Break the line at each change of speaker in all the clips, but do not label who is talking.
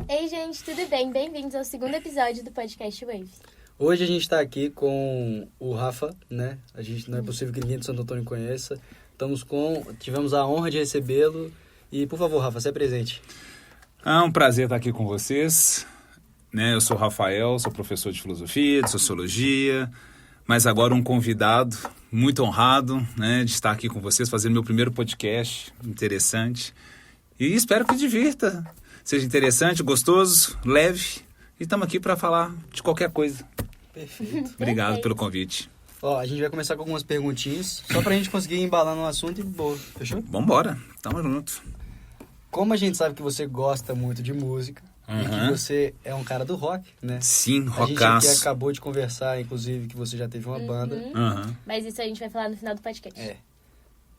Ei, gente, tudo bem? Bem-vindos ao segundo episódio do podcast Wave.
Hoje a gente está aqui com o Rafa, né? A gente não é possível que ninguém de Santo Antônio conheça. Tivemos a honra de recebê-lo. E, por favor, Rafa, se apresente.
É um prazer estar aqui com vocês. Eu sou o Rafael, sou professor de filosofia, de sociologia, mas agora um convidado muito honrado, de estar aqui com vocês, fazendo meu primeiro podcast interessante. E espero que divirta, seja interessante, gostoso, leve. E estamos aqui para falar de qualquer coisa.
Perfeito.
Obrigado pelo convite.
A gente vai começar com algumas perguntinhas, só pra gente conseguir embalar no assunto e boa, fechou?
Vambora, tamo junto.
Como a gente sabe que você gosta muito de música, e que você é um cara do rock, né?
Sim, rockaço.
A gente aqui acabou de conversar, inclusive, que você já teve uma banda.
Mas isso a gente vai falar no final do podcast.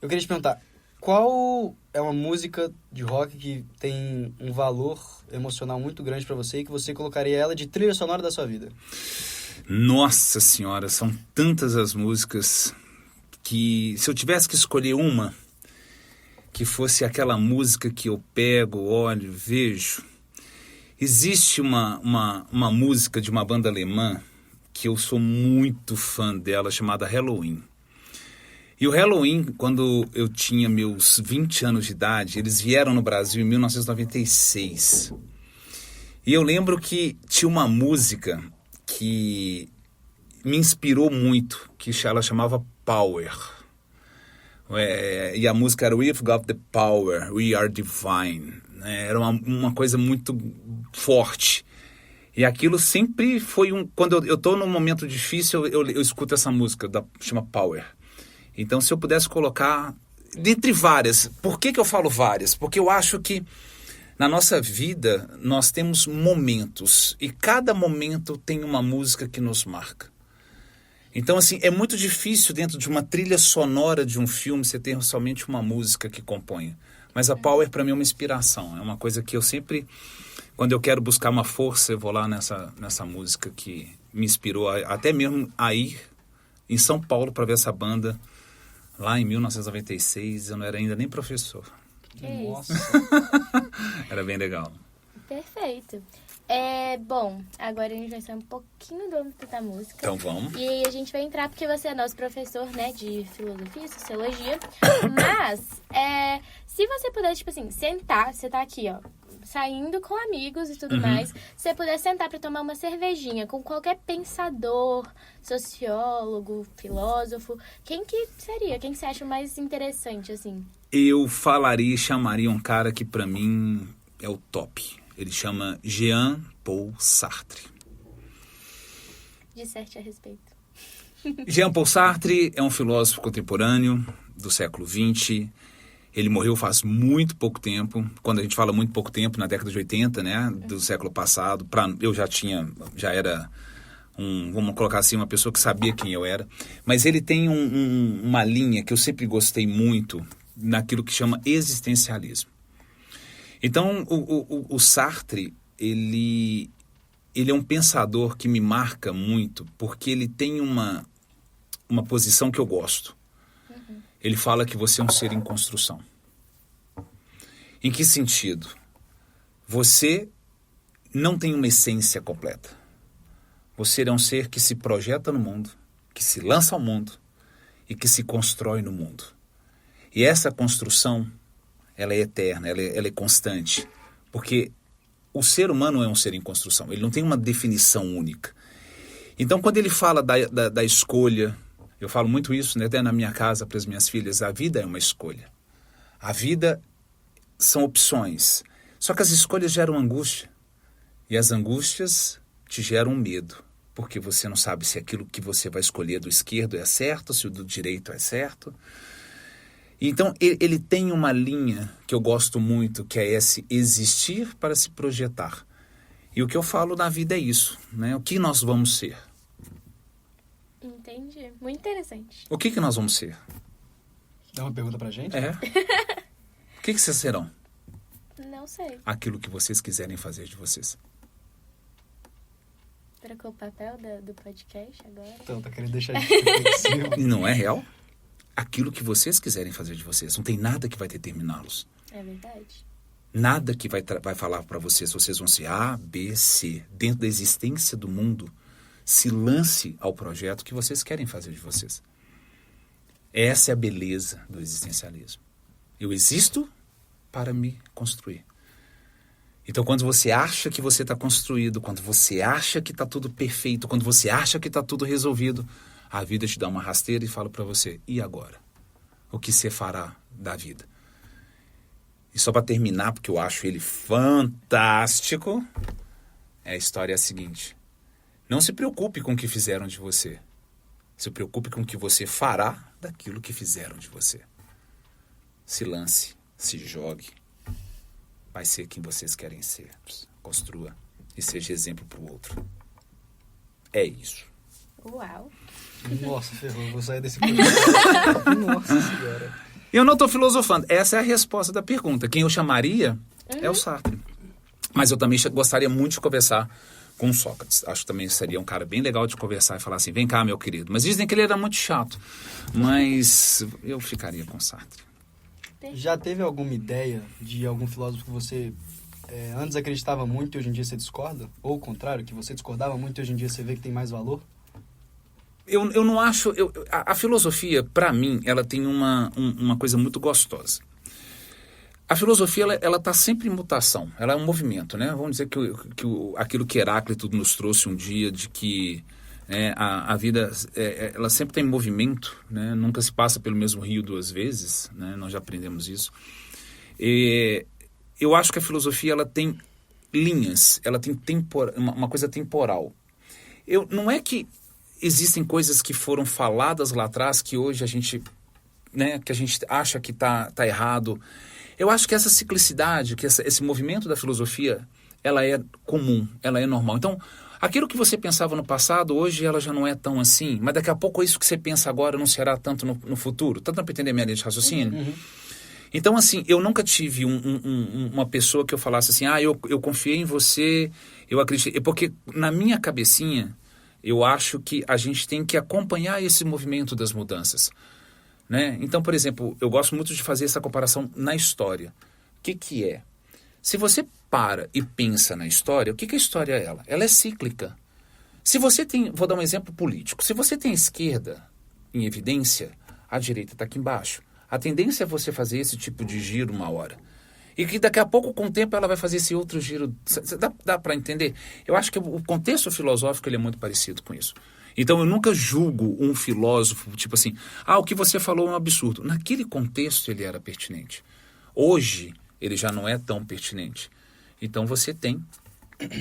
Eu queria te perguntar, qual é uma música de rock que tem um valor emocional muito grande pra você e que você colocaria ela de trilha sonora da sua vida?
Nossa senhora, são tantas as músicas que, se eu tivesse que escolher uma, que fosse aquela música que eu pego, olho, vejo. Existe uma música de uma banda alemã que eu sou muito fã dela, chamada Helloween. E o Helloween, quando eu tinha meus 20 anos de idade, eles vieram no Brasil em 1996. E eu lembro que tinha uma música que me inspirou muito, que ela chamava Power. E a música era We've Got the Power, We Are Divine. Era uma coisa muito forte. E aquilo sempre foi Quando eu estou num momento difícil, eu escuto essa música, chama Power. Então, se eu pudesse colocar, dentre várias, por que eu falo várias? Porque eu acho que na nossa vida nós temos momentos, e cada momento tem uma música que nos marca. Então, assim, é muito difícil dentro de uma trilha sonora de um filme você ter somente uma música que componha. Mas a Power, para mim, é uma inspiração. É uma coisa que eu sempre, quando eu quero buscar uma força, eu vou lá nessa música que me inspirou, até mesmo a ir em São Paulo para ver essa banda. Lá em 1996, eu não era ainda nem professor.
Nossa!
Era bem legal.
Perfeito. Bom, agora a gente vai sair um pouquinho do âmbito da música.
Então vamos.
E aí a gente vai entrar porque você é nosso professor, de filosofia, sociologia. Mas, se você puder, sentar, você tá aqui, saindo com amigos e tudo mais, se você puder sentar para tomar uma cervejinha com qualquer pensador, sociólogo, filósofo, quem que seria? Quem que você acha mais interessante, assim?
Eu chamaria um cara que para mim é o top. Ele chama Jean-Paul Sartre.
Disserte a respeito.
Jean-Paul Sartre é um filósofo contemporâneo do século XX. Ele morreu faz muito pouco tempo. Quando a gente fala muito pouco tempo, na década de 80, do século passado, eu já era vamos colocar assim, uma pessoa que sabia quem eu era. Mas ele tem uma linha que eu sempre gostei muito naquilo que chama existencialismo. Então, o Sartre, ele é um pensador que me marca muito, porque ele tem uma posição que eu gosto. Ele fala que você é um ser em construção. Em que sentido? Você não tem uma essência completa. Você é um ser que se projeta no mundo, que se lança ao mundo e que se constrói no mundo. E essa construção, ela é eterna, ela é constante. Porque o ser humano é um ser em construção, ele não tem uma definição única. Então, quando ele fala da escolha, eu falo muito isso, até na minha casa para as minhas filhas, a vida é uma escolha. A vida são opções. Só que as escolhas geram angústia. E as angústias te geram medo. Porque você não sabe se aquilo que você vai escolher do esquerdo é certo, se o do direito é certo. Então, ele tem uma linha que eu gosto muito, que é esse existir para se projetar. E o que eu falo na vida é isso, O que nós vamos ser?
Entendi. Muito interessante.
O que nós vamos ser?
Dá uma pergunta pra gente?
O que vocês serão?
Não sei.
Aquilo que vocês quiserem fazer de vocês.
Trocou o papel do podcast agora?
Então, tá querendo deixar de reflexivo.
E não é real? Aquilo que vocês quiserem fazer de vocês. Não tem nada que vai determiná-los.
É verdade.
Nada que vai falar para vocês vão ser A, B, C. Dentro da existência do mundo, se lance ao projeto que vocês querem fazer de vocês. Essa é a beleza do existencialismo. Eu existo para me construir. Então, quando você acha que você está construído, quando você acha que está tudo perfeito, quando você acha que está tudo resolvido, a vida te dá uma rasteira e fala para você, e agora? O que você fará da vida? E só para terminar, porque eu acho ele fantástico, a história é a seguinte. Não se preocupe com o que fizeram de você. Se preocupe com o que você fará daquilo que fizeram de você. Se lance, se jogue. Vai ser quem vocês querem ser. Construa e seja exemplo para o outro. É isso.
Uau.
Nossa, ferrou, eu vou sair desse podcast. Nossa senhora.
Eu não estou filosofando. Essa é a resposta da pergunta. Quem eu chamaria é o Sartre. Mas eu também gostaria muito de conversar com o Sócrates. Acho que também seria um cara bem legal de conversar e falar assim, vem cá, meu querido. Mas dizem que ele era muito chato. Mas eu ficaria com o Sartre.
Já teve alguma ideia de algum filósofo que você antes acreditava muito e hoje em dia você discorda? Ou o contrário, que você discordava muito e hoje em dia você vê que tem mais valor?
Eu não acho... A filosofia, para mim, ela tem uma coisa muito gostosa. A filosofia, ela está sempre em mutação. Ela é um movimento, né? Vamos dizer que aquilo que Heráclito nos trouxe um dia, de que a vida, ela sempre tem movimento, né? Nunca se passa pelo mesmo rio duas vezes, né? Nós já aprendemos isso. Eu acho que a filosofia, ela tem linhas, ela tem uma coisa temporal. Não é que existem coisas que foram faladas lá atrás que hoje a gente, né, que a gente acha que tá errado. Eu acho que essa ciclicidade, que esse movimento da filosofia, ela é comum, ela é normal. Então, aquilo que você pensava no passado, hoje ela já não é tão assim, mas daqui a pouco isso que você pensa agora não será tanto no futuro. Tá dando para entender a minha linha de raciocínio?
Uhum.
Então, assim, eu nunca tive uma pessoa que eu falasse assim, eu confiei em você, eu acreditei. Porque na minha cabecinha, eu acho que a gente tem que acompanhar esse movimento das mudanças. Né? Então, por exemplo, eu gosto muito de fazer essa comparação na história. O que é? Se você para e pensa na história, o que a história é ela? Ela é cíclica. Se você tem, vou dar um exemplo político, se você tem a esquerda em evidência, a direita está aqui embaixo. A tendência é você fazer esse tipo de giro uma hora. E que daqui a pouco, com o tempo, ela vai fazer esse outro giro. Dá para entender? Eu acho que o contexto filosófico ele é muito parecido com isso. Então, eu nunca julgo um filósofo, tipo assim, o que você falou é um absurdo. Naquele contexto, ele era pertinente. Hoje, ele já não é tão pertinente. Então, você tem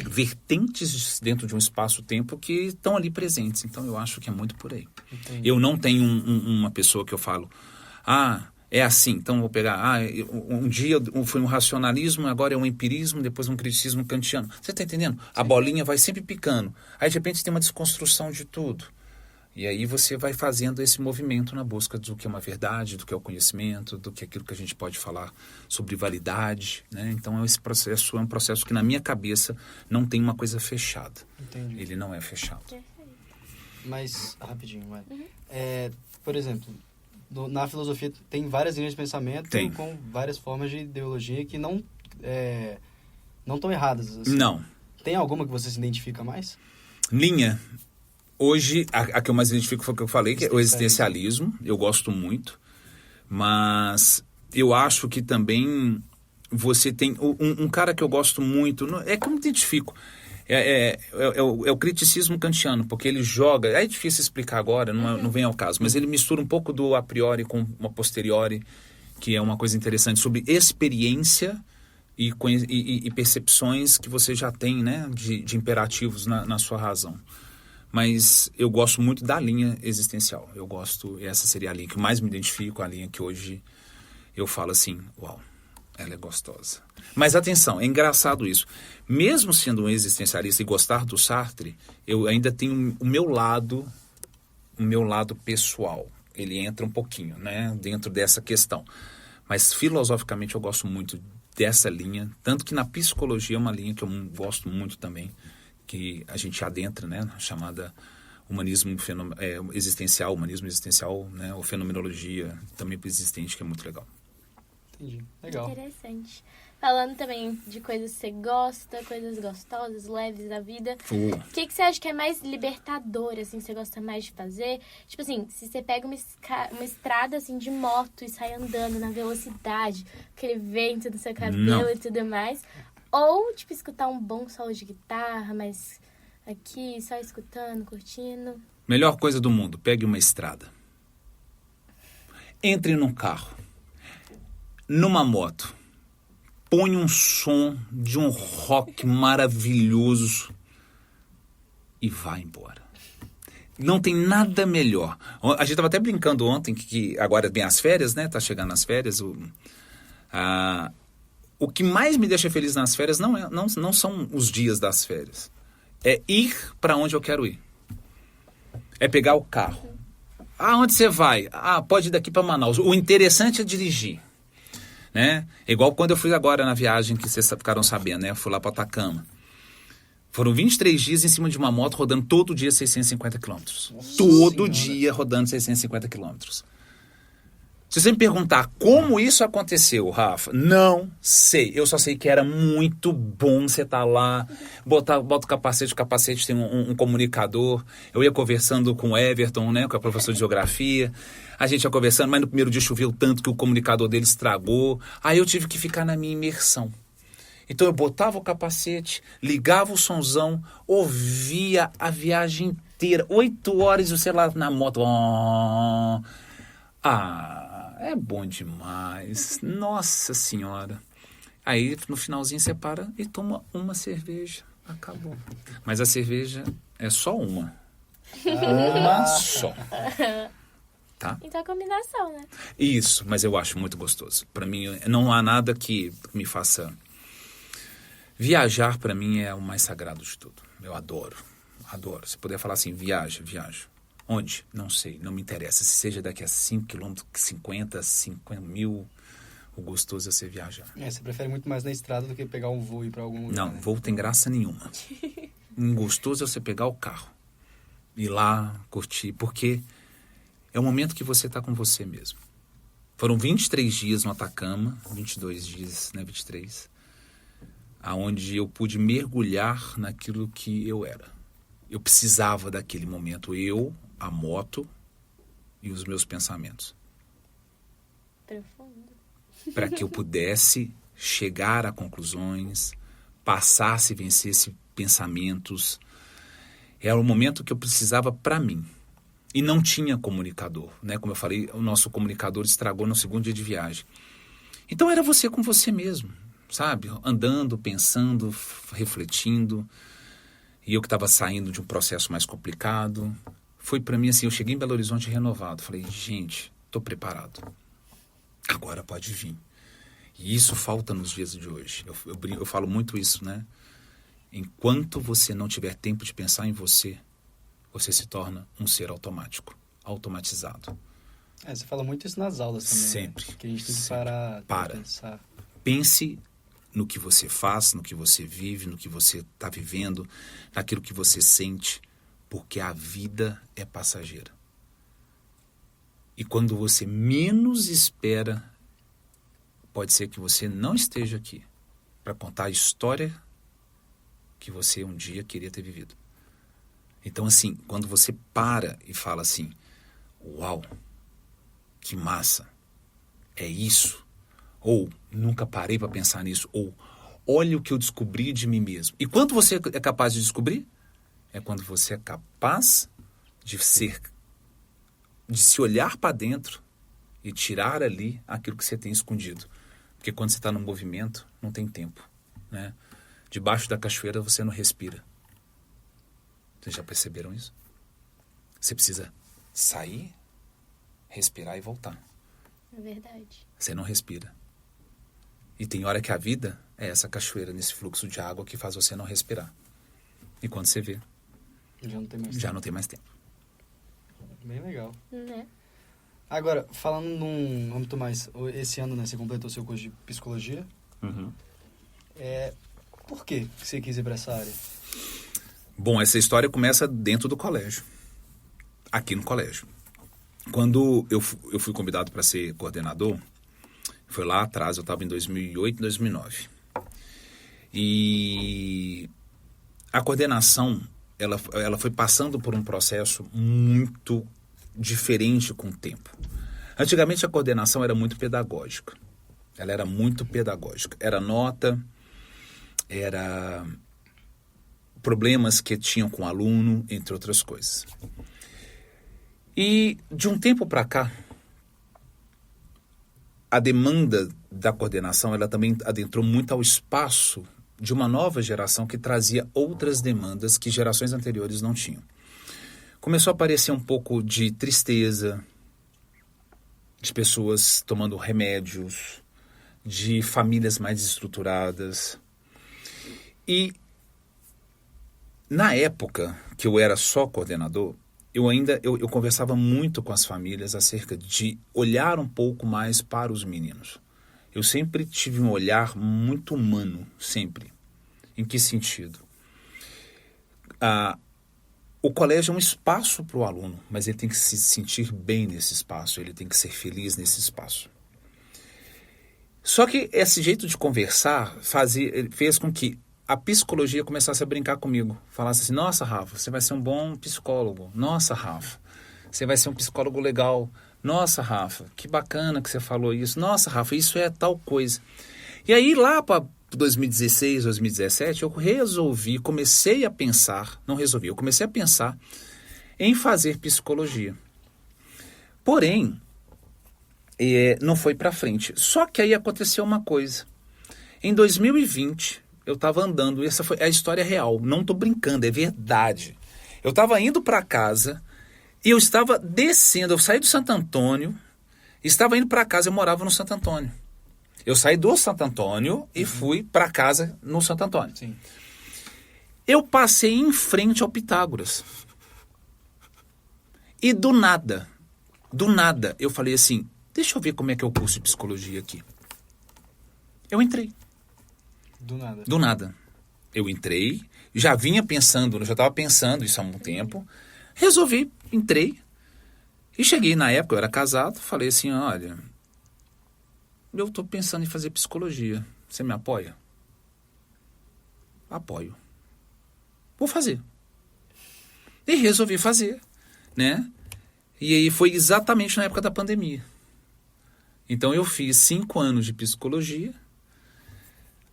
vertentes dentro de um espaço-tempo que estão ali presentes. Então, eu acho que é muito por aí. Entendi. Eu não tenho uma pessoa que eu falo, é assim, então vou pegar, um dia foi um racionalismo, agora é um empirismo, depois um criticismo kantiano. Você está entendendo? Sim. A bolinha vai sempre picando. Aí, de repente, tem uma desconstrução de tudo. E aí você vai fazendo esse movimento na busca do que é uma verdade, do que é o conhecimento, do que é aquilo que a gente pode falar sobre validade. Né? Então, esse processo é um processo que, na minha cabeça, não tem uma coisa fechada.
Entendi.
Ele não é fechado.
Mas, rapidinho, vai. Por exemplo... Na filosofia tem várias linhas de pensamento com várias formas de ideologia que não estão erradas. Assim.
Não.
Tem alguma que você se identifica mais?
Linha. Hoje, a que eu mais identifico foi o que eu falei, que é o existencialismo. Eu gosto muito. Mas eu acho que também você tem... Um cara que eu gosto muito... É que eu me identifico. É o criticismo kantiano, porque ele joga... É difícil explicar agora, não vem ao caso, mas ele mistura um pouco do a priori com uma posteriori, que é uma coisa interessante, sobre experiência e percepções que você já tem, né, de imperativos na sua razão. Mas eu gosto muito da linha existencial. Essa seria a linha que mais me identifico, a linha que hoje eu falo assim, uau, ela é gostosa. Mas atenção, é engraçado isso. Mesmo sendo um existencialista e gostar do Sartre, eu ainda tenho o meu lado pessoal. Ele entra um pouquinho, né, dentro dessa questão. Mas filosoficamente eu gosto muito dessa linha, tanto que na psicologia é uma linha que eu gosto muito também, que a gente adentra, né, chamada humanismo existencial, né, ou fenomenologia também existente, que é muito legal.
Entendi. Legal.
Interessante. falando também de coisas que você gosta, coisas gostosas, leves da vida. O que você acha que é mais libertador, assim, que você gosta mais de fazer? Tipo assim, se você pega uma estrada, assim, de moto e sai andando na velocidade, aquele vento no seu cabelo e tudo mais. Ou, tipo, escutar um bom solo de guitarra, mas aqui, só escutando, curtindo.
Melhor coisa do mundo, pegue uma estrada. Entre num carro, numa moto, põe um som de um rock maravilhoso e vá embora. Não tem nada melhor. A gente estava até brincando ontem, que agora vem as férias, né? Tá chegando as férias. O que mais me deixa feliz nas férias não são os dias das férias. É ir para onde eu quero ir. É pegar o carro. Onde você vai? Pode ir daqui para Manaus. O interessante é dirigir. Né? Igual quando eu fui agora na viagem que vocês ficaram sabendo, né? Eu fui lá para Atacama. Foram 23 dias em cima de uma moto rodando todo dia 650 quilômetros. Todo dia rodando 650 quilômetros. Se você me perguntar como isso aconteceu, Rafa, não sei. Eu só sei que era muito bom você estar lá, bota o capacete tem um comunicador. Eu ia conversando com o Everton, né, com a professora de geografia. A gente ia conversando, mas no primeiro dia choveu tanto que o comunicador dele estragou. Aí eu tive que ficar na minha imersão. Então eu botava o capacete, ligava o sonzão, ouvia a viagem inteira. 8 horas, sei lá, na moto. É bom demais. Nossa Senhora. Aí, no finalzinho, você para e toma uma cerveja. Acabou. Mas a cerveja é só uma. Uma só. Tá?
Então é combinação, né?
Isso, mas eu acho muito gostoso. Para mim, não há nada que me faça... Viajar, para mim, é o mais sagrado de tudo. Eu adoro. Se puder falar assim, viajo. Onde? Não sei, não me interessa. Se seja daqui a 5 quilômetros, 50 mil, o gostoso é você viajar.
Você prefere muito mais na estrada do que pegar um voo e ir pra algum lugar,
Não,
né?
voo tem graça nenhuma. Gostoso é você pegar o carro, ir lá, curtir, porque é o momento que você está com você mesmo. Foram 23 dias no Atacama, 22 dias, né, 23, aonde eu pude mergulhar naquilo que eu era. Eu precisava daquele momento, a moto e os meus pensamentos.
Profundo.
Para que eu pudesse chegar a conclusões, passasse e vencesse pensamentos. Era o momento que eu precisava para mim. E não tinha comunicador, né? Como eu falei, o nosso comunicador estragou no segundo dia de viagem. Então era você com você mesmo, sabe? Andando, pensando, refletindo. E eu que estava saindo de um processo mais complicado. Foi para mim assim, eu cheguei em Belo Horizonte renovado. Falei, gente, estou preparado. Agora pode vir. E isso falta nos dias de hoje. Eu falo muito isso, né? Enquanto você não tiver tempo de pensar em você, você se torna um ser automático, automatizado.
Você fala muito isso nas aulas também.
Sempre.
Né? Que a gente tem que parar para pensar.
Pense no que você faz, no que você vive, no que você está vivendo, naquilo que você sente, porque a vida é passageira. E quando você menos espera, pode ser que você não esteja aqui para contar a história que você um dia queria ter vivido. Então, assim, quando você para e fala assim, uau, que massa, é isso, ou nunca parei para pensar nisso, ou olha o que eu descobri de mim mesmo. E quando você é capaz de descobrir? É quando você é capaz de se olhar para dentro e tirar ali aquilo que você tem escondido. Porque quando você está no movimento, não tem tempo, né? Debaixo da cachoeira você não respira. Vocês já perceberam isso? Você precisa sair, respirar e voltar.
É verdade.
Você não respira. E tem hora que a vida é essa cachoeira, nesse fluxo de água que faz você não respirar. E quando você vê, já não tem mais tempo.
Bem legal.
Né?
Agora, falando num âmbito mais... Esse ano, né, você completou seu curso de psicologia.
Uhum.
Por que você quis ir para essa área?
Bom, essa história começa dentro do colégio. Aqui no colégio. Quando eu fui convidado para ser coordenador, Foi lá atrás, eu estava em 2008, 2009. E a coordenação, ela foi passando por um processo muito diferente com o tempo. Antigamente a coordenação era muito pedagógica. Ela era muito pedagógica. Era nota, era problemas que tinham com o aluno, entre outras coisas. E de um tempo para cá, a demanda da coordenação, ela também adentrou muito ao espaço de uma nova geração que trazia outras demandas que gerações anteriores não tinham. Começou a aparecer um pouco de tristeza, de pessoas tomando remédios, de famílias mais estruturadas. E na época que eu era só coordenador, eu conversava muito com as famílias acerca de olhar um pouco mais para os meninos. Eu sempre tive um olhar muito humano, sempre. Em que sentido? O colégio é um espaço para o aluno, mas ele tem que se sentir bem nesse espaço, ele tem que ser feliz nesse espaço. Só que esse jeito de conversar fez com que a psicologia começasse a brincar comigo. Falasse assim, nossa, Rafa, você vai ser um bom psicólogo. Nossa, Rafa, você vai ser um psicólogo legal. Nossa, Rafa, que bacana que você falou isso. Nossa, Rafa, isso é tal coisa. E aí, lá para 2016, 2017, eu comecei a pensar em fazer psicologia. Porém, não foi para frente. Só que aí aconteceu uma coisa. Em 2020, eu estava andando, essa foi a história real, não estou brincando, é verdade. Eu estava indo para casa e eu estava descendo, eu saí do Santo Antônio, estava indo para casa, eu morava no Santo Antônio. Eu saí do Santo Antônio e fui para casa no Santo Antônio.
Sim.
Eu passei em frente ao Pitágoras. E do nada, eu falei assim, deixa eu ver como é que é o curso de psicologia aqui. Eu entrei. Do nada. Eu entrei, já estava pensando isso há um tempo, entrei, e cheguei, na época eu era casado, falei assim, olha, eu estou pensando em fazer psicologia, você me apoia? Apoio. Vou fazer. E resolvi fazer, né? E aí foi exatamente na época da pandemia. Então eu fiz 5 anos de psicologia,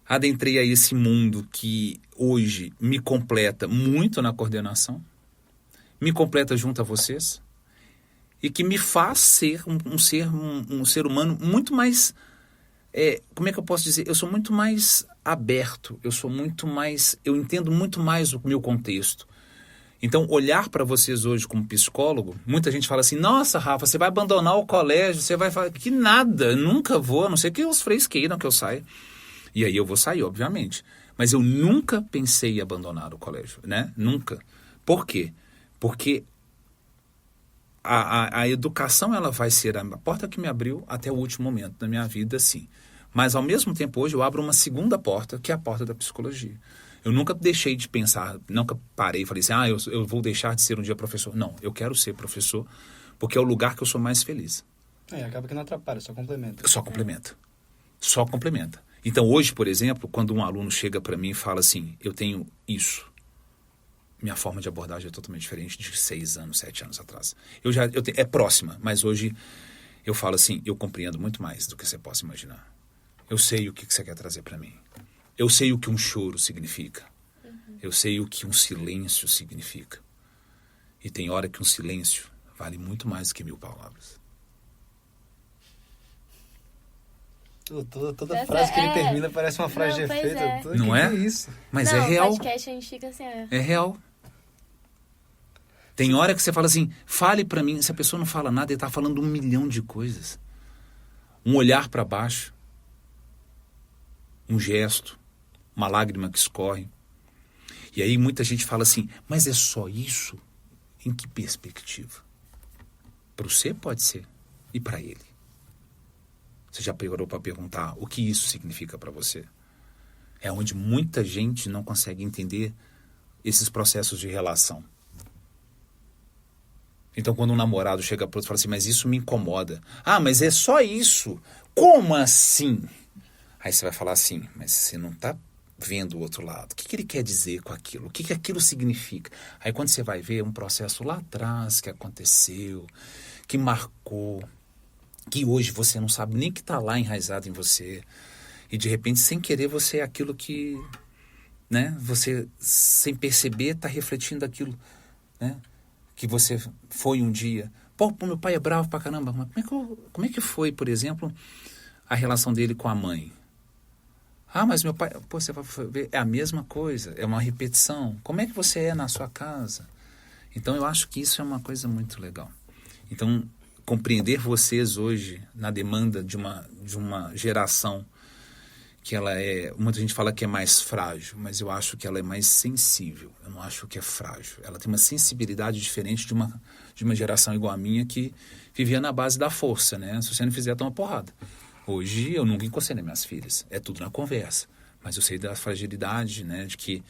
adentrei a esse mundo que hoje me completa muito na coordenação, me completa junto a vocês, e que me faz ser um ser humano muito mais, como é que eu posso dizer? Eu sou muito mais aberto, eu entendo muito mais o meu contexto. Então, olhar para vocês hoje como psicólogo, muita gente fala assim, nossa, Rafa, você vai abandonar o colégio, você vai falar que nada, eu nunca vou, a não ser que os freios queiram que eu saia. E aí eu vou sair, obviamente. Mas eu nunca pensei em abandonar o colégio, né? Nunca. Por quê? Porque a educação, ela vai ser a porta que me abriu até o último momento da minha vida, sim. Mas, ao mesmo tempo, hoje eu abro uma segunda porta, que é a porta da psicologia. Eu nunca deixei de pensar, nunca parei e falei assim, eu vou deixar de ser um dia professor. Não, eu quero ser professor, porque é o lugar que eu sou mais feliz.
Acaba que não atrapalha, só complementa.
Só complementa. Então, hoje, por exemplo, quando um aluno chega para mim e fala assim, eu tenho isso, minha forma de abordagem é totalmente diferente de 6 anos, 7 anos atrás. É próxima, mas hoje eu falo assim, eu compreendo muito mais do que você possa imaginar. Eu sei o que você quer trazer para mim. Eu sei o que um choro significa. Eu sei o que um silêncio significa. E tem hora que um silêncio vale muito mais do que 1000 palavras.
Toda frase que ele termina parece uma frase de efeito.
Não é?
Que é isso?
Mas é real.
No podcast a gente fica assim,
É real. Tem hora que você fala assim, fale pra mim. Se a pessoa não fala nada, ele tá falando 1 milhão de coisas. Um olhar para baixo. Um gesto. Uma lágrima que escorre. E aí muita gente fala assim, mas é só isso? Em que perspectiva? Para você pode ser. E para ele? Você já parou para perguntar o que isso significa para você? É onde muita gente não consegue entender esses processos de relação. Então, quando um namorado chega pro outro e fala assim, mas isso me incomoda. Ah, mas é só isso? Como assim? Aí você vai falar assim, mas você não tá vendo o outro lado. O que ele quer dizer com aquilo? O que aquilo significa? Aí quando você vai ver um processo lá atrás que aconteceu, que marcou, que hoje você não sabe nem que tá lá enraizado em você. E de repente, sem querer, você é aquilo que, né? Você, sem perceber, tá refletindo aquilo, né? Que você foi um dia. Pô, meu pai é bravo pra caramba. Mas como é que foi, por exemplo, a relação dele com a mãe? Ah, mas meu pai... Pô, você vai ver, é a mesma coisa, é uma repetição. Como é que você é na sua casa? Então, eu acho que isso é uma coisa muito legal. Então, compreender vocês hoje na demanda de uma geração que ela é... Muita gente fala que é mais frágil, mas eu acho que ela é mais sensível. Eu não acho que é frágil. Ela tem uma sensibilidade diferente de uma geração igual a minha que vivia na base da força, né? Se você não fizer, toma porrada. Hoje eu nunca encostei nas minhas filhas. É tudo na conversa. Mas eu sei da fragilidade, né? De que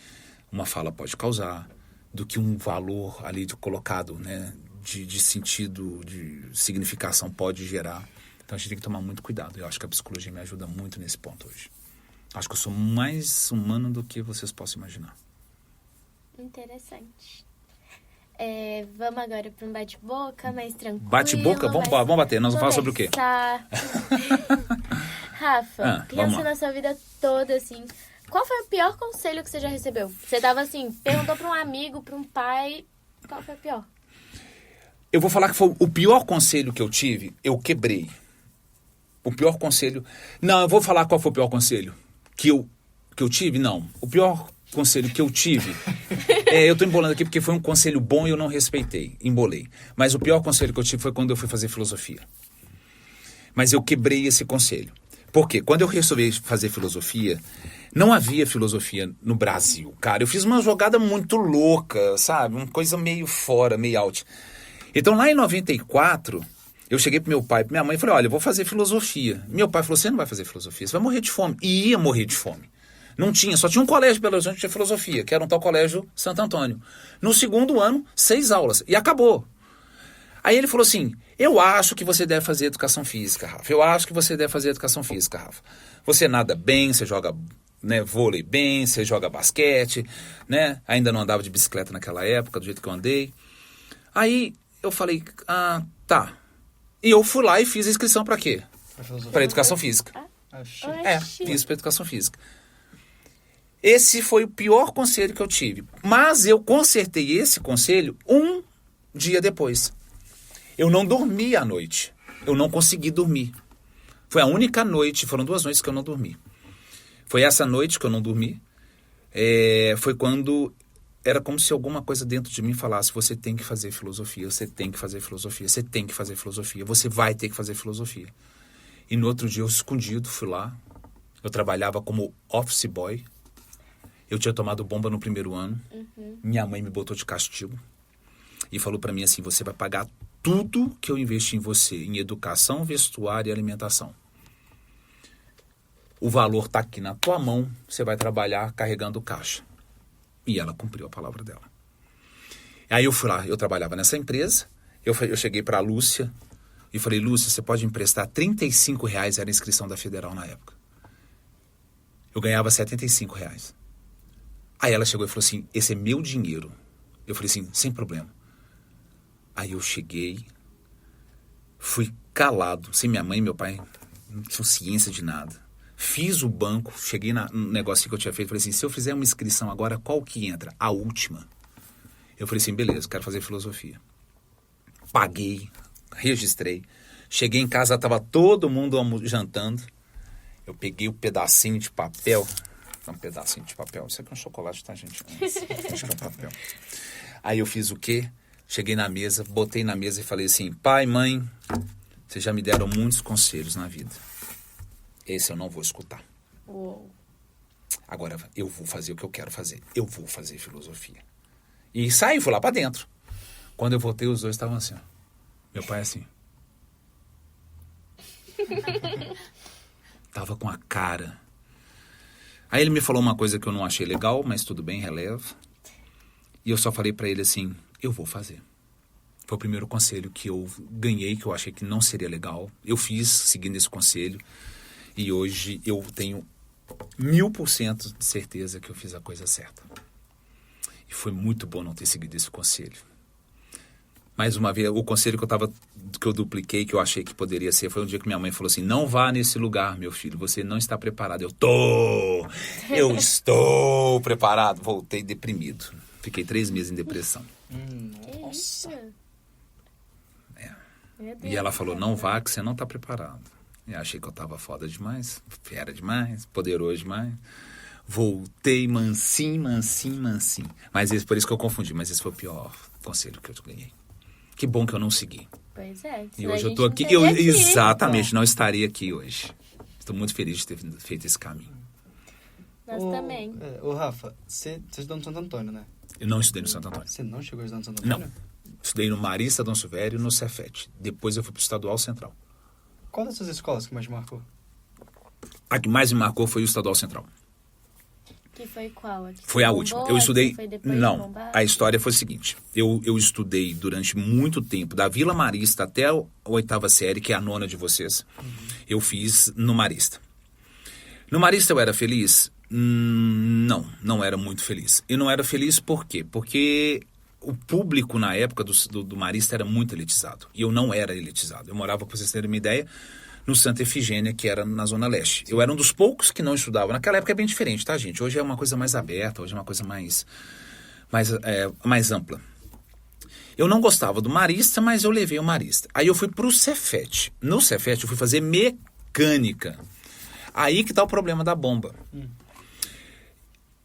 uma fala pode causar, do que um valor ali colocado, né? De sentido, de significação pode gerar. Então a gente tem que tomar muito cuidado. Eu acho que a psicologia me ajuda muito nesse ponto hoje. Acho que eu sou mais humano do que vocês possam imaginar.
Interessante. Vamos agora para um bate-boca mais tranquilo.
Bate-boca? Vamos bater. Nós vamos falar sobre o quê?
Rafa, pensando na sua vida toda, assim, qual foi o pior conselho que você já recebeu? Você tava assim, perguntou para um amigo, para um pai, qual foi o pior?
Eu vou falar que foi o pior conselho que eu tive, eu quebrei. O pior conselho... Não, eu vou falar qual foi o pior conselho que eu tive, não. O pior conselho que eu tive... eu tô embolando aqui porque foi um conselho bom e eu não respeitei. Embolei. Mas o pior conselho que eu tive foi quando eu fui fazer filosofia. Mas eu quebrei esse conselho. Por quê? Quando eu resolvi fazer filosofia, não havia filosofia no Brasil. Cara, eu fiz uma jogada muito louca, sabe? Uma coisa meio fora, meio out. Então, lá em 94... eu cheguei pro meu pai e pra minha mãe e falei, olha, eu vou fazer filosofia. Meu pai falou, você não vai fazer filosofia, você vai morrer de fome. E ia morrer de fome. Não tinha, só tinha um colégio em Belo Horizonte que tinha filosofia, que era um tal colégio Santo Antônio. No segundo ano, 6 aulas. E acabou. Aí ele falou assim, eu acho que você deve fazer educação física, Rafa. Eu acho que você deve fazer educação física, Rafa. Você nada bem, você joga, né, vôlei bem, você joga basquete, né? Ainda não andava de bicicleta naquela época, do jeito que eu andei. Aí eu falei, tá. E eu fui lá e fiz a inscrição para quê? Para educação física. Fiz para educação física. Esse foi o pior conselho que eu tive. Mas eu consertei esse conselho um dia depois. Eu não dormi à noite. Eu não consegui dormir. Foi a única noite, foram 2 noites que eu não dormi. Foi essa noite que eu não dormi. Foi quando... Era como se alguma coisa dentro de mim falasse, você tem que fazer filosofia, você tem que fazer filosofia, você tem que fazer filosofia, você vai ter que fazer filosofia. E no outro dia eu escondido fui lá, eu trabalhava como office boy, eu tinha tomado bomba no primeiro ano, minha mãe me botou de castigo e falou pra mim assim, você vai pagar tudo que eu investi em você, em educação, vestuário e alimentação. O valor tá aqui na tua mão, você vai trabalhar carregando caixa. E ela cumpriu a palavra dela. Aí eu fui lá, eu trabalhava nessa empresa, eu cheguei para a Lúcia e falei, Lúcia, você pode emprestar R$35, era a inscrição da Federal na época. Eu ganhava R$75. Aí ela chegou e falou assim, esse é meu dinheiro. Eu falei assim, sem problema. Aí eu cheguei, fui calado, sem minha mãe e meu pai, não tinham ciência de nada. Fiz o banco, cheguei no negócio que eu tinha feito, falei assim, se eu fizer uma inscrição agora, qual que entra? A última. Eu falei assim, beleza, quero fazer filosofia. Paguei, registrei. Cheguei em casa, estava todo mundo jantando. Eu peguei um pedacinho de papel. Um pedacinho de papel. Isso aqui é um chocolate, tá, gente? Acho que é um papel. Aí eu fiz o quê? Cheguei na mesa, botei na mesa e falei assim, pai, mãe, vocês já me deram muitos conselhos na vida. Esse eu não vou escutar.
Uou.
Agora eu vou fazer o que eu quero fazer. Eu vou fazer filosofia. E saí, fui lá pra dentro. Quando eu voltei, os dois estavam assim, ó. Meu pai assim. Tava com a cara. Aí ele me falou uma coisa que eu não achei legal, mas tudo bem, relevo. E eu só falei pra ele assim, eu vou fazer. Foi o primeiro conselho que eu ganhei, que eu achei que não seria legal. Eu fiz seguindo esse conselho. E hoje eu tenho 1000% de certeza que eu fiz a coisa certa. E foi muito bom não ter seguido esse conselho. Mais uma vez, o conselho que eu dupliquei, que eu achei que poderia ser, foi um dia que minha mãe falou assim: não vá nesse lugar, meu filho, você não está preparado. Eu estou preparado. Voltei deprimido. Fiquei 3 meses em depressão.
Nossa.
E ela falou: não vá, que você não está preparado. E achei que eu estava foda demais, fera demais, poderoso demais. Voltei mansinho. Mas por isso que eu confundi, mas esse foi o pior conselho que eu ganhei. Que bom que eu não segui.
Pois é.
E hoje eu estou aqui. Exatamente, não estaria aqui hoje. Estou muito feliz de ter feito esse caminho.
Nós também.
Ô, Rafa, você estudou no Santo Antônio, né?
Eu não estudei no Santo Antônio.
Você não chegou a estudar no Santo Antônio?
Não. Estudei no Marista Dom Silvério e no Cefet. Depois eu fui para o Estadual Central.
Qual dessas escolas que mais te marcou?
A que mais me marcou foi o Estadual Central.
Que foi qual?
Foi a última. Eu estudei... Não, a história foi a seguinte. Eu estudei durante muito tempo, da Vila Marista até a 8ª série, que é a 9ª de vocês. Eu fiz no Marista. No Marista eu era feliz? Não era muito feliz. E não era feliz por quê? Porque o público na época do Marista era muito elitizado. E eu não era elitizado. Eu morava, para vocês terem uma ideia, no Santa Efigênia, que era na Zona Leste. Eu era um dos poucos que não estudava. Naquela época é bem diferente, tá, gente? Hoje é uma coisa mais aberta, hoje é uma coisa mais ampla. Eu não gostava do Marista, mas eu levei o Marista. Aí eu fui pro Cefet. No Cefet eu fui fazer mecânica. Aí que tá o problema da bomba.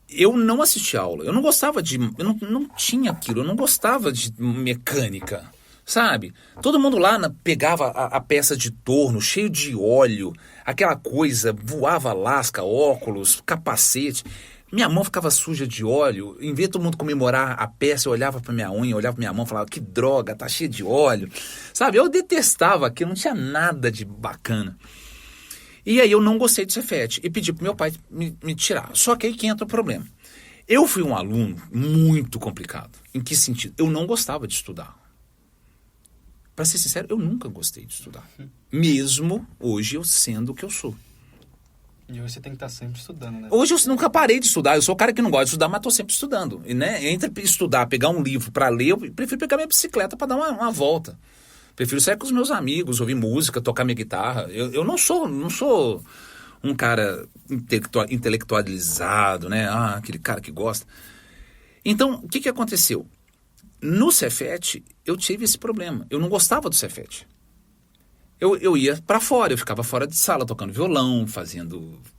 Eu não assisti aula. Eu não gostava de... Eu não tinha aquilo. Eu não gostava de mecânica. Sabe? Todo mundo lá pegava a peça de torno, cheio de óleo, aquela coisa, voava lasca, óculos, capacete. Minha mão ficava suja de óleo. Em vez de todo mundo comemorar a peça, eu olhava pra minha unha, olhava pra minha mão e falava: que droga, tá cheio de óleo. Sabe? Eu detestava aquilo, não tinha nada de bacana. E aí eu não gostei de Cefet e pedi pro meu pai me tirar. Só que aí que entra o problema. Eu fui um aluno muito complicado. Em que sentido? Eu não gostava de estudar. Para ser sincero, eu nunca gostei de estudar. Mesmo hoje eu sendo o que eu sou.
E hoje você tem que estar sempre estudando, né?
Hoje eu nunca parei de estudar. Eu sou o cara que não gosta de estudar, mas estou sempre estudando. E, né, entre estudar, pegar um livro para ler, eu prefiro pegar minha bicicleta para dar uma volta. Prefiro sair com os meus amigos, ouvir música, tocar minha guitarra. Eu não sou um cara intelectualizado, né? Aquele cara que gosta. Então, o que aconteceu? No Cefet, eu tive esse problema. Eu não gostava do Cefet. Eu ia para fora, eu ficava fora de sala, tocando violão,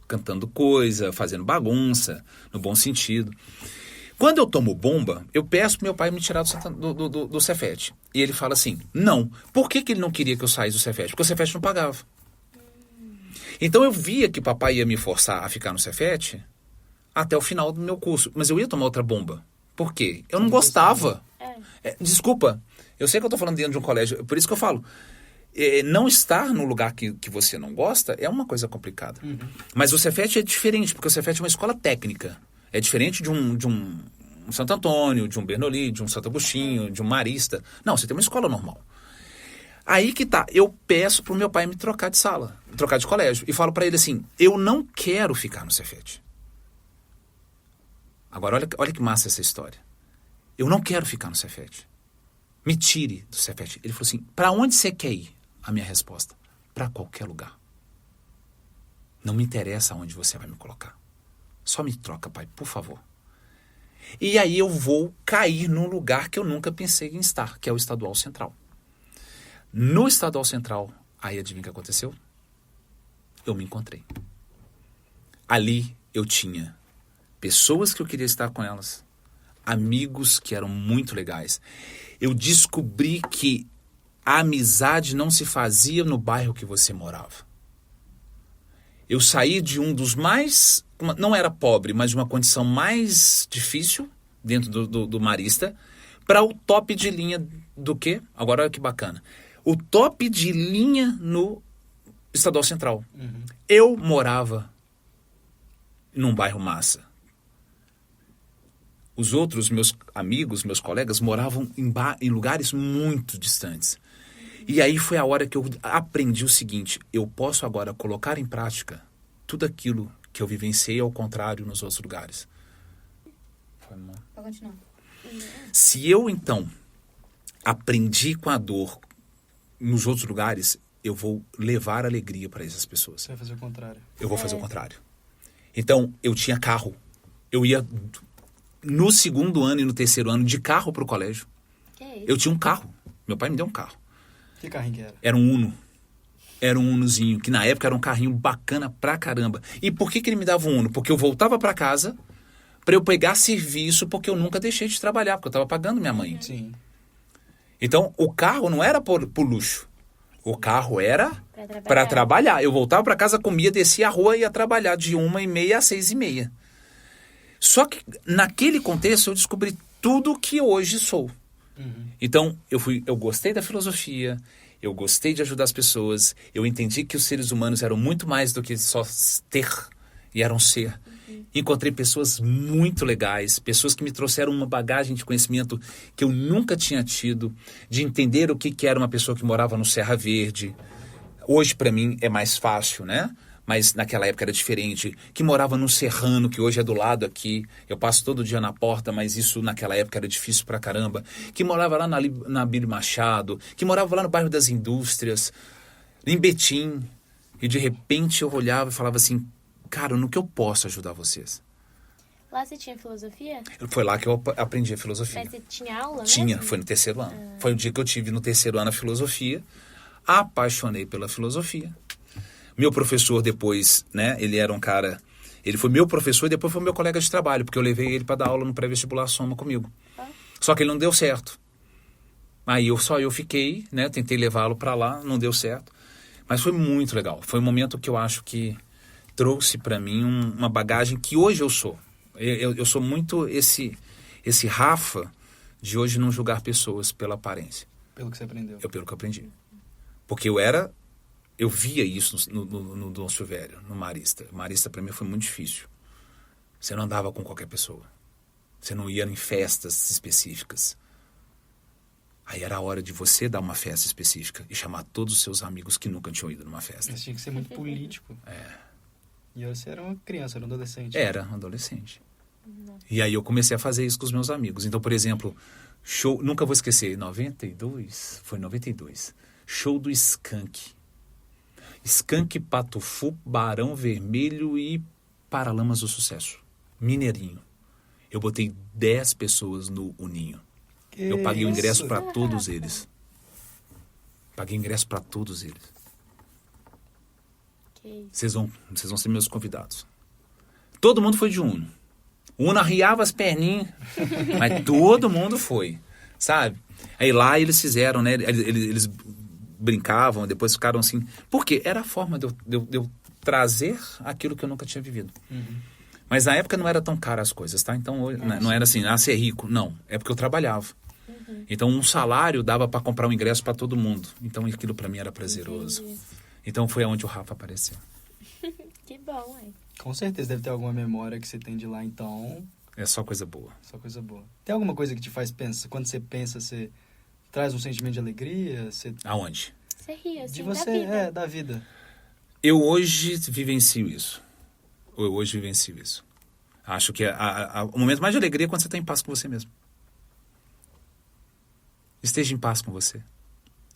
cantando coisa, fazendo bagunça, no bom sentido. Quando eu tomo bomba, eu peço pro meu pai me tirar do Cefet. E ele fala assim: não. Por que ele não queria que eu saísse do Cefet? Porque o Cefet não pagava. Então eu via que o papai ia me forçar a ficar no Cefet até o final do meu curso. Mas eu ia tomar outra bomba. Por quê? Eu não gostava. Desculpa, eu sei que eu estou falando dentro de um colégio, por isso que eu falo, não estar no lugar que você não gosta é uma coisa complicada. Mas o Cefet é diferente, porque o Cefet é uma escola técnica. É diferente de um Santo Antônio, de um Bernoulli, de um Santo Agostinho, de um Marista. Não, você tem uma escola normal. Aí que tá, eu peço pro meu pai me trocar de sala, trocar de colégio, e falo para ele assim: eu não quero ficar no Cefet. Agora, olha que massa essa história. Eu não quero ficar no Cefet. Me tire do Cefet. Ele falou assim: para onde você quer ir? A minha resposta: para qualquer lugar. Não me interessa onde você vai me colocar. Só me troca, pai, por favor. E aí eu vou cair num lugar que eu nunca pensei em estar, que é o Estadual Central. No Estadual Central, aí adivinha o que aconteceu? Eu me encontrei. Ali eu tinha pessoas que eu queria estar com elas, amigos que eram muito legais. Eu descobri que a amizade não se fazia no bairro que você morava. Eu saí de um dos mais... Não era pobre, mas de uma condição mais difícil, dentro do Marista, para o top de linha do quê? Agora olha que bacana. O top de linha no Estadual Central. Eu morava num bairro massa. os outros, meus amigos, meus colegas, moravam em lugares muito distantes. E aí foi a hora que eu aprendi o seguinte: eu posso agora colocar em prática tudo aquilo que eu vivenciei ao contrário nos outros lugares.
Pode continuar.
Se eu, então, aprendi com a dor nos outros lugares, eu vou levar alegria para essas pessoas.
Você vai fazer o contrário.
Eu vou fazer o contrário. Então, eu tinha carro. Eu ia no 2º ano e no 3º ano de carro para o colégio.
Que é isso?
Eu tinha um carro. Meu pai me deu um carro.
Que carrinho que era?
Era um Uno. Era um Unozinho, que na época era um carrinho bacana pra caramba. E por que ele me dava um Uno? Porque eu voltava pra casa para eu pegar serviço, porque eu nunca deixei de trabalhar, porque eu estava pagando minha mãe.
Sim.
Então, o carro não era por luxo. O carro era
Pra
para trabalhar. Eu voltava para casa, comia, descia a rua e ia trabalhar de 1h30 às 6h30. Só que naquele contexto eu descobri tudo que hoje sou. Então, eu gostei da filosofia, eu gostei de ajudar as pessoas, eu entendi que os seres humanos eram muito mais do que só ter, e eram ser. Encontrei pessoas muito legais, pessoas que me trouxeram uma bagagem de conhecimento que eu nunca tinha tido, de entender o que era uma pessoa que morava no Serra Verde. Hoje, para mim, é mais fácil, né? Mas naquela época era diferente. Que morava no Serrano, que hoje é do lado aqui. Eu passo todo dia na porta, mas isso naquela época era difícil pra caramba. Que morava lá na Abílio Machado, que morava lá no bairro das Indústrias, em Betim. E de repente eu olhava e falava assim: cara, no que eu posso ajudar vocês?
Lá você tinha filosofia?
Foi lá que eu aprendi a filosofia.
Mas você tinha aula
Tinha,
mesmo?
foi no 3º ano. Foi o dia que eu tive no 3º ano a filosofia. Apaixonei pela filosofia. Meu professor depois, né, ele era um cara... Ele foi meu professor e depois foi meu colega de trabalho, porque eu levei ele para dar aula no pré-vestibular Soma comigo. Só que ele não deu certo. Aí eu fiquei, né, tentei levá-lo para lá, não deu certo. Mas foi muito legal. Foi um momento que eu acho que trouxe para mim uma bagagem que hoje eu sou. Eu sou muito esse Rafa de hoje não julgar pessoas pela aparência.
Pelo que você aprendeu.
Pelo que eu aprendi. Porque eu via isso no Dom Silvério, no Marista. Marista para mim foi muito difícil. Você não andava com qualquer pessoa. Você não ia em festas específicas. Aí era a hora de você dar uma festa específica e chamar todos os seus amigos que nunca tinham ido numa festa.
Mas tinha que ser muito político. E você era uma criança, era um adolescente.
Era um adolescente. E aí eu comecei a fazer isso com os meus amigos. Então, por exemplo, show... Nunca vou esquecer, 92? Foi 92. Show do Skank. Skank, Patufu, Barão Vermelho e Paralamas do Sucesso. Mineirinho. Eu botei 10 pessoas no Uninho. Eu paguei o ingresso para todos eles. Paguei ingresso para todos eles. Vocês vão ser meus convidados. Todo mundo foi de Uno. Uno arriava as perninhas, mas todo mundo foi, sabe? Aí lá eles fizeram, né? Eles brincavam, depois ficaram assim. Por quê? Era a forma de eu trazer aquilo que eu nunca tinha vivido. Mas na época não era tão caro as coisas, tá? Então não era assim, ser rico. Não, é porque eu trabalhava. Então um salário dava para comprar um ingresso para todo mundo. Então aquilo para mim era prazeroso. Então foi onde o Rafa apareceu.
Que bom, hein?
Com certeza deve ter alguma memória que você tem de lá, então.
É só coisa boa.
Só coisa boa. Tem alguma coisa que te faz pensar? Quando você pensa, você traz um sentimento de alegria?
Aonde?
Você ri, assim,
de você,
da vida.
Da vida.
Eu hoje vivencio isso. Acho que o momento mais de alegria é quando você está em paz com você mesmo. Esteja em paz com você.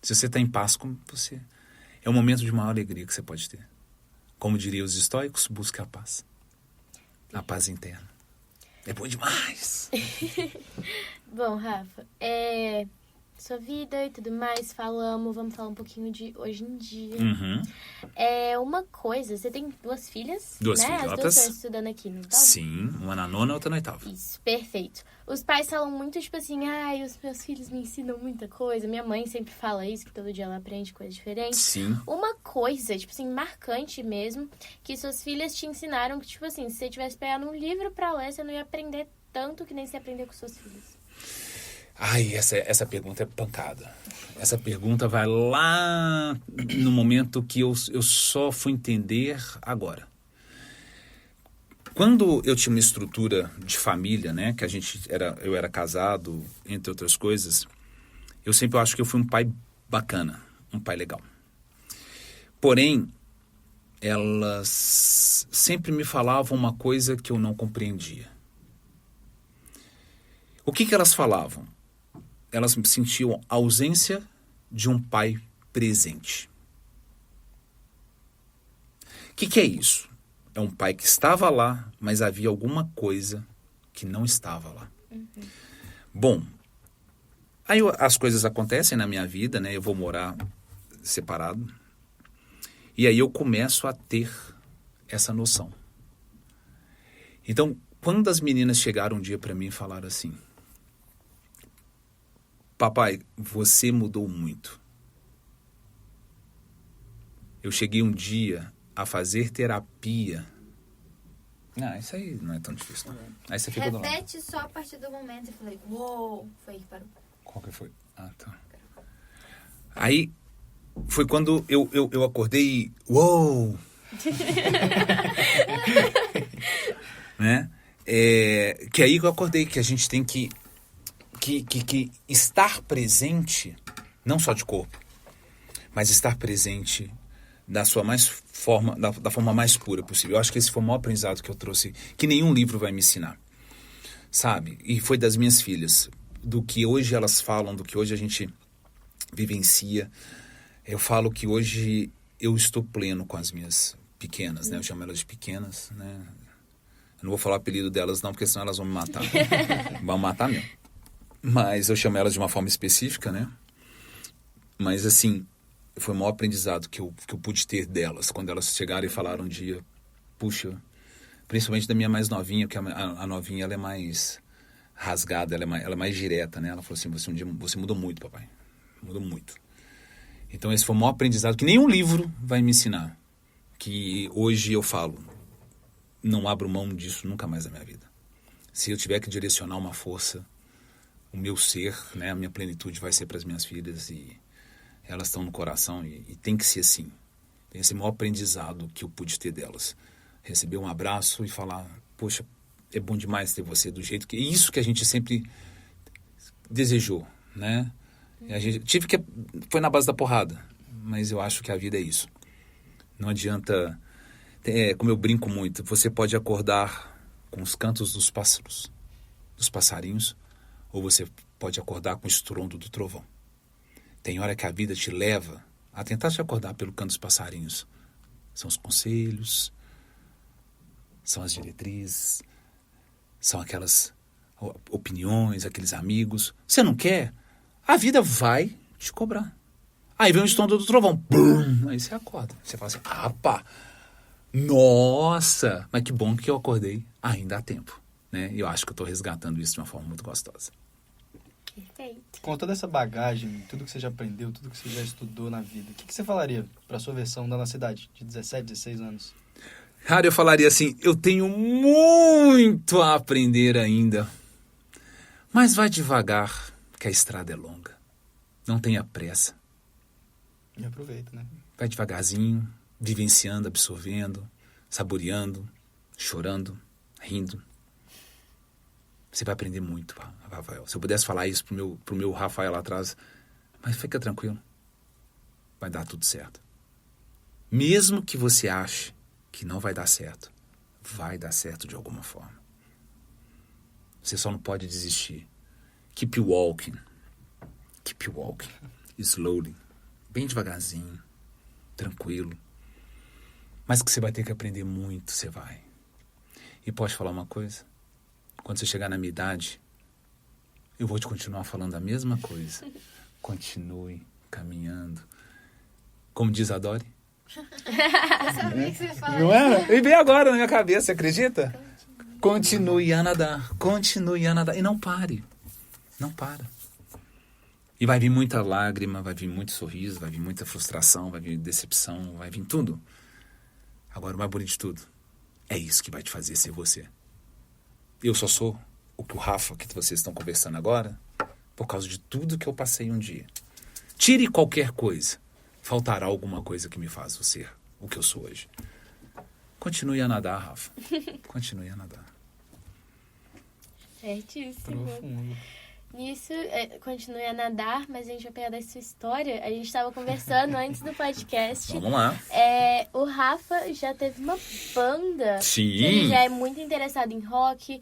Se você está em paz com você, é o momento de maior alegria que você pode ter. Como diriam os estoicos, busque a paz. A paz interna. É bom demais.
Bom, Rafa, sua vida e tudo mais, vamos falar um pouquinho de hoje em dia. Uma coisa, você tem 2 filhas,
Duas
né?
filhotas.
As 2 estão estudando aqui, não tá?
Sim, uma na 9ª, outra na 8ª.
Isso, perfeito. Os pais falam muito, tipo assim, os meus filhos me ensinam muita coisa. Minha mãe sempre fala isso, que todo dia ela aprende coisa diferente.
Sim.
Uma coisa, tipo assim, marcante mesmo, que suas filhas te ensinaram, que tipo assim, se você tivesse pegado um livro pra ler, você não ia aprender tanto que nem você aprendeu com suas filhas.
Ai, essa pergunta é pancada. Essa pergunta vai lá no momento que eu só fui entender agora. Quando eu tinha uma estrutura de família, né, que eu era casado, entre outras coisas, eu sempre acho que eu fui um pai bacana, um pai legal. Porém, elas sempre me falavam uma coisa que eu não compreendia. O que elas falavam? Elas sentiam a ausência de um pai presente. O que é isso? É um pai que estava lá, mas havia alguma coisa que não estava lá. Bom, aí as coisas acontecem na minha vida, né? Eu vou morar separado. E aí eu começo a ter essa noção. Então, quando as meninas chegaram um dia para mim e falaram assim: papai, você mudou muito. Eu cheguei um dia a fazer terapia. Isso aí não é tão difícil, não. Aí você fica do lado.
Repete só a partir do momento. Eu falei, uou, foi aí que parou.
Qual que foi? Ah, tá. Aí foi quando eu acordei e... Uou! Né? Que aí que eu acordei, que a gente tem que estar presente, não só de corpo, mas estar presente da forma mais pura possível. Eu acho que esse foi o maior aprendizado que eu trouxe, que nenhum livro vai me ensinar, sabe? E foi das minhas filhas, do que hoje elas falam, do que hoje a gente vivencia. Eu falo que hoje eu estou pleno com as minhas pequenas, né? Eu chamo elas de pequenas, né? Eu não vou falar o apelido delas não, porque senão elas vão me matar. Vão matar mesmo. Mas eu chamo elas de uma forma específica, né? Mas assim, foi o maior aprendizado que eu pude ter delas, quando elas chegaram e falaram um dia, puxa, principalmente da minha mais novinha, porque a novinha ela é mais rasgada, ela é mais direta, né? Ela falou assim, você mudou muito, papai. Mudou muito. Então esse foi o maior aprendizado que nenhum livro vai me ensinar. Que hoje eu falo, não abro mão disso nunca mais na minha vida. Se eu tiver que direcionar uma força, o meu ser, né, a minha plenitude vai ser para as minhas filhas e elas estão no coração e tem que ser assim. Tem esse maior aprendizado que eu pude ter delas. Receber um abraço e falar, poxa, é bom demais ter você do jeito que... Isso que a gente sempre desejou, né? A gente foi na base da porrada, mas eu acho que a vida é isso. Não adianta, como eu brinco muito, você pode acordar com os cantos dos pássaros, dos passarinhos, ou você pode acordar com o estrondo do trovão. Tem hora que a vida te leva a tentar te acordar pelo canto dos passarinhos. São os conselhos, são as diretrizes, são aquelas opiniões, aqueles amigos. Você não quer? A vida vai te cobrar. Aí vem o estrondo do trovão. Bum! Aí você acorda. Você fala assim, pá, nossa, mas que bom que eu acordei. Ainda há tempo. Né? E eu acho que eu estou resgatando isso de uma forma muito gostosa.
Perfeito.
Com toda essa bagagem, tudo que você já aprendeu, tudo que você já estudou na vida, o que você falaria para a sua versão da nossa idade, de 17, 16 anos?
Cara, eu falaria assim, eu tenho muito a aprender ainda. Mas vai devagar, que a estrada é longa. Não tenha pressa.
E aproveita, né?
Vai devagarzinho, vivenciando, absorvendo, saboreando, chorando, rindo. Você vai aprender muito, Rafael. Se eu pudesse falar isso pro meu Rafael lá atrás, mas fica tranquilo. Vai dar tudo certo. Mesmo que você ache que não vai dar certo, vai dar certo de alguma forma. Você só não pode desistir. Keep walking. Keep walking. Slowly. Bem devagarzinho. Tranquilo. Mas que você vai ter que aprender muito, você vai. E pode falar uma coisa? Quando você chegar na minha idade, eu vou te continuar falando a mesma coisa. Continue caminhando. Como diz a Dori.
Eu sabia que você ia falar
Não é? E veio agora na minha cabeça, você acredita? Continue a nadar. Continue a nadar. E não pare. Não para. E vai vir muita lágrima, vai vir muito sorriso, vai vir muita frustração, vai vir decepção, vai vir tudo. Agora, o mais bonito de tudo, é isso que vai te fazer ser você. Eu só sou o que o Rafa, que vocês estão conversando agora, por causa de tudo que eu passei um dia. Tire qualquer coisa, faltará alguma coisa que me faz ser o que eu sou hoje. Continue a nadar, Rafa. Continue a nadar.
Certíssimo.
Profundo.
Nisso, continue a nadar, mas a gente vai pegar da sua história. A gente estava conversando antes do podcast.
Vamos lá.
O Rafa já teve uma banda.
Sim.
Que ele já é muito interessado em rock.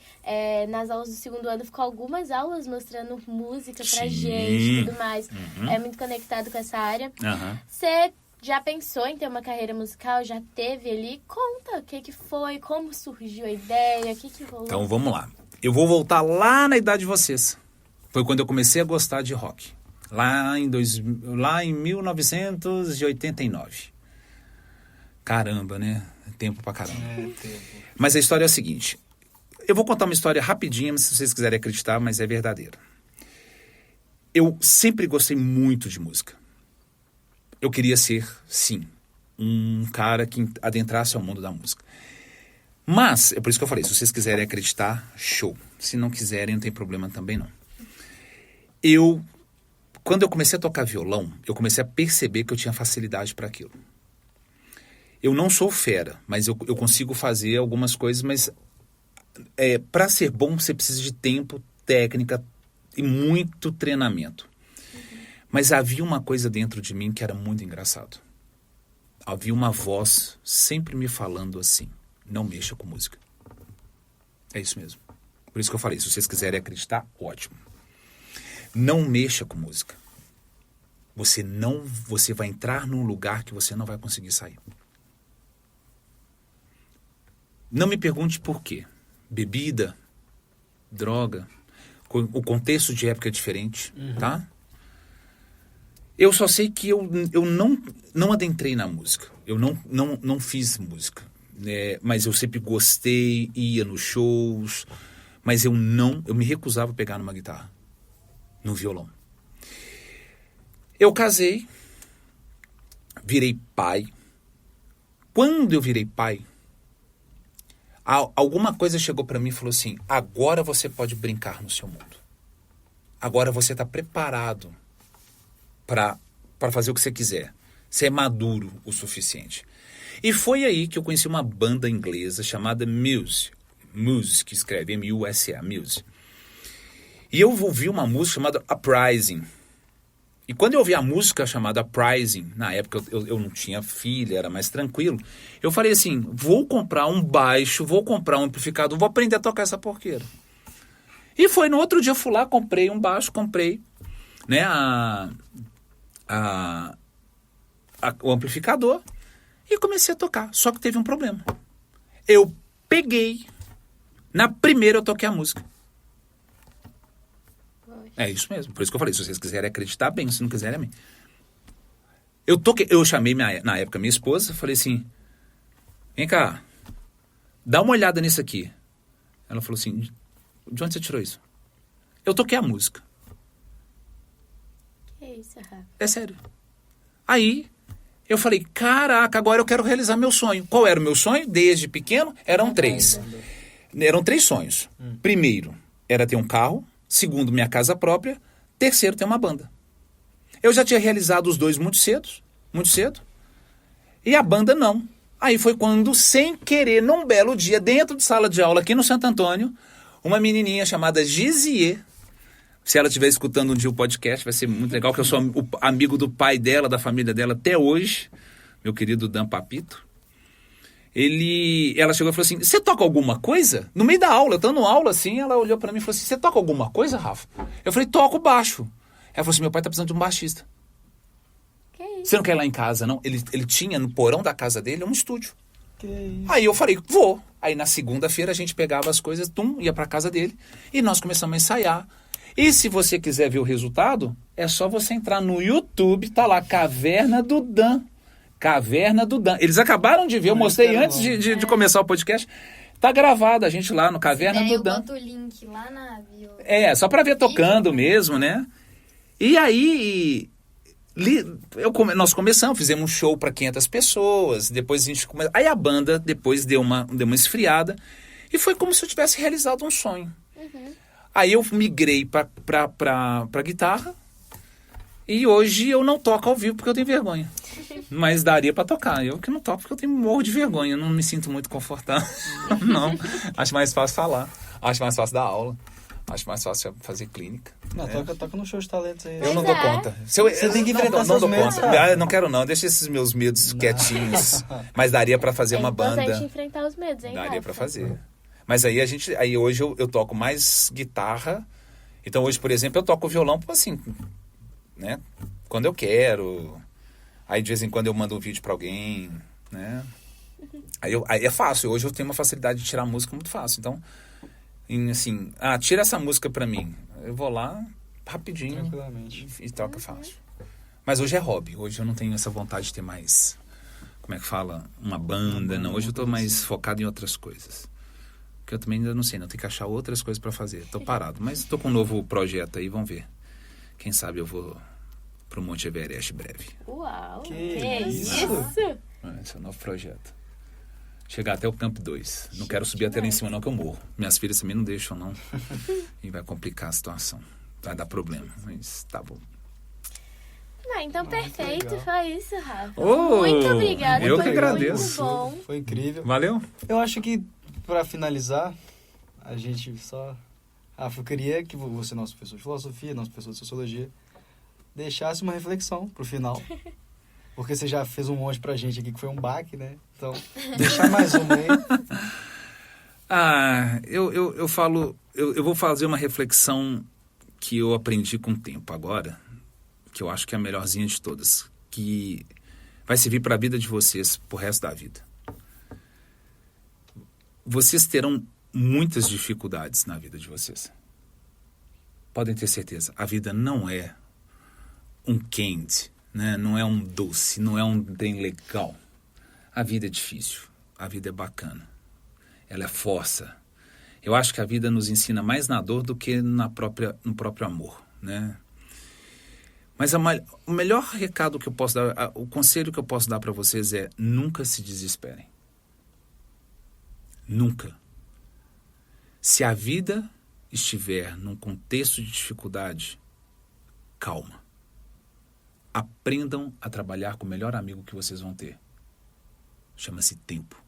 Nas aulas do segundo ano ficou algumas aulas mostrando música pra gente e tudo mais. É muito conectado com essa área. Você já pensou em ter uma carreira musical? Já teve ali? Conta o que foi, como surgiu a ideia, o que rolou.
Então vamos lá. Eu vou voltar lá na idade de vocês. Foi quando eu comecei a gostar de rock. Lá em 1989. Caramba, né? Tempo pra caramba.
Tempo.
Mas a história é a seguinte. Eu vou contar uma história rapidinha, se vocês quiserem acreditar, mas é verdadeira. Eu sempre gostei muito de música. Eu queria ser, sim, um cara que adentrasse ao mundo da música. Mas, é por isso que eu falei, se vocês quiserem acreditar, show. Se não quiserem, não tem problema também não. Quando eu comecei a tocar violão, eu comecei a perceber que eu tinha facilidade para aquilo. Eu não sou fera, mas eu consigo fazer algumas coisas, mas para ser bom você precisa de tempo, técnica e muito treinamento. Mas havia uma coisa dentro de mim que era muito engraçado. Havia uma voz sempre me falando assim, não mexa com música. É isso mesmo. Por isso que eu falei, se vocês quiserem acreditar, ótimo. Não mexa com música. Você vai entrar num lugar que você não vai conseguir sair. Não me pergunte por quê. Bebida, droga, o contexto de época é diferente, tá? Eu só sei que eu não adentrei na música. Eu não fiz música. Mas eu sempre gostei, ia nos shows, mas eu me recusava a pegar numa guitarra. No violão. Eu casei, virei pai. Quando eu virei pai, alguma coisa chegou para mim e falou assim, agora você pode brincar no seu mundo. Agora você está preparado para fazer o que você quiser. Você é maduro o suficiente. E foi aí que eu conheci uma banda inglesa chamada Muse. Muse, que escreve M-U-S-E, Muse. E eu ouvi uma música chamada Uprising. E quando eu ouvi a música chamada Uprising, na época eu não tinha filha, era mais tranquilo, eu falei assim, vou comprar um baixo, vou comprar um amplificador, vou aprender a tocar essa porqueira. E foi no outro dia, eu fui lá, comprei um baixo, né, o amplificador e comecei a tocar. Só que teve um problema. Eu peguei, na primeira eu toquei a música. É isso mesmo, por isso que eu falei, se vocês quiserem acreditar, bem, se não quiserem, amém. Eu chamei na época minha esposa, falei assim, vem cá, dá uma olhada nisso aqui. Ela falou assim, de onde você tirou isso? Eu toquei a música.
Que isso, Rafa?
É sério. Aí, eu falei, caraca, agora eu quero realizar meu sonho. Qual era o meu sonho? Desde pequeno, eram 3. Eram 3 sonhos. Primeiro, era ter um carro. Segundo, minha casa própria. Terceiro, ter uma banda. Eu já tinha realizado os 2 muito cedo. E a banda não. Aí foi quando, sem querer, num belo dia, dentro de sala de aula aqui no Santo Antônio, uma menininha chamada Gizier, se ela estiver escutando um dia o podcast, vai ser muito legal, que eu sou amigo do pai dela, da família dela até hoje, meu querido Dan Papito. Ela chegou e falou assim, você toca alguma coisa? No meio da aula, eu estando na aula assim, ela olhou pra mim e falou assim, você toca alguma coisa, Rafa? Eu falei, toco baixo. Ela falou assim, meu pai tá precisando de um baixista.
Que isso?
Você não quer ir lá em casa, não? Ele tinha no porão da casa dele um estúdio.
Que isso?
Aí eu falei, vou. Aí na segunda-feira a gente pegava as coisas, ia pra casa dele e nós começamos a ensaiar. E se você quiser ver o resultado, é só você entrar no YouTube, tá lá, Caverna do Dan. Caverna do Dan. Eles acabaram de ver, eu mostrei antes de começar o podcast. Tá gravado a gente lá no Caverna do Dan.
Eu boto o link lá na bio.
Só pra ver tocando mesmo, né? E aí, nós começamos, fizemos um show pra 500 pessoas, depois a gente começou. Aí a banda depois deu uma esfriada e foi como se eu tivesse realizado um sonho. Aí eu migrei pra guitarra e hoje eu não toco ao vivo porque eu tenho vergonha. Mas daria pra tocar. Eu que não toco porque eu tenho morro de vergonha. Eu não me sinto muito confortável. Não. Acho mais fácil falar. Acho mais fácil dar aula. Acho mais fácil fazer clínica.
Não, toca no show de talentos aí.
Eu não
Pois
dou
é.
conta.
Você tem que enfrentar seus medos,
conta.
cara.
Não quero não. Deixa esses meus medos quietinhos. Mas daria pra fazer uma
importante
banda.
enfrentar os medos, hein,
Daria
Rafa?
pra fazer. Mas aí hoje eu toco mais guitarra. Então hoje, por exemplo, eu toco violão, assim, né? Quando eu quero. Aí de vez em quando eu mando um vídeo pra alguém, né? Aí é fácil. Hoje eu tenho uma facilidade de tirar música muito fácil. Então, assim, tira essa música pra mim. Eu vou lá, rapidinho,
Tranquilamente.
e toca fácil. Mas hoje é hobby. Hoje eu não tenho essa vontade de ter mais, como é que fala? Uma banda, não. Hoje eu tô mais focado em outras coisas. Que eu também ainda não sei, não. Tem que achar outras coisas pra fazer. Tô parado. Mas tô com um novo projeto aí, vamos ver. Quem sabe eu vou pro Monte Everest breve.
Uau!
Que
isso?
Esse é o novo projeto. Chegar até o Camp 2. Não quero subir até lá em cima não, que eu morro. Minhas filhas também não deixam, não. E vai complicar a situação. Vai dar problema, mas tá bom.
Então perfeito,
legal.
foi isso, Rafa.
Oh,
muito obrigada,
eu
foi
que agradeço.
muito bom.
Foi incrível.
Valeu?
Eu acho que, pra finalizar, a gente só... eu queria que você, nosso professor de filosofia, nosso professor de sociologia, deixasse uma reflexão pro final. Porque você já fez um monte pra gente aqui que foi um baque, né? Então, deixar mais uma aí.
Eu falo... Eu vou fazer uma reflexão que eu aprendi com o tempo agora, que eu acho que é a melhorzinha de todas, que vai servir para a vida de vocês pro resto da vida. Vocês terão muitas dificuldades na vida de vocês. Podem ter certeza. A vida não é um candy, né? Não é um doce, não é um trem legal. A vida é difícil, a vida é bacana. Ela é força. Eu acho que a vida nos ensina mais na dor do que no próprio amor, né? Mas o melhor recado que eu posso dar, o conselho que eu posso dar para vocês é: nunca se desesperem. Nunca. Se a vida estiver num contexto de dificuldade, calma. Aprendam a trabalhar com o melhor amigo que vocês vão ter. Chama-se tempo.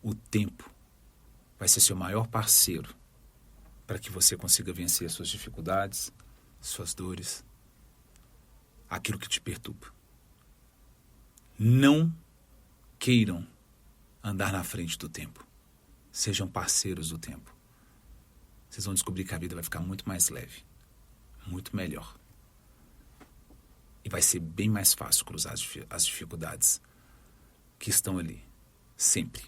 O tempo vai ser seu maior parceiro para que você consiga vencer as suas dificuldades, suas dores, aquilo que te perturba. Não queiram andar na frente do tempo. Sejam parceiros do tempo. Vocês vão descobrir que a vida vai ficar muito mais leve, muito melhor. E vai ser bem mais fácil cruzar as dificuldades que estão ali, sempre.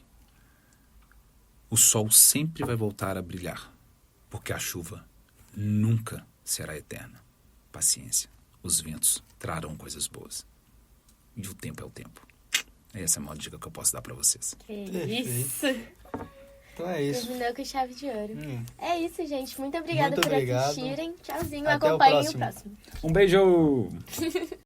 O sol sempre vai voltar a brilhar, porque a chuva nunca será eterna. Paciência. Os ventos trarão coisas boas. E o tempo é o tempo. Essa é a maior dica que eu posso dar pra vocês.
Isso.
Então é isso.
Terminou com chave de ouro. É isso, gente. Muito obrigada
Muito
por
obrigado.
assistirem. Tchauzinho.
Até o
Acompanhem o
próximo.
próximo.
Um beijo!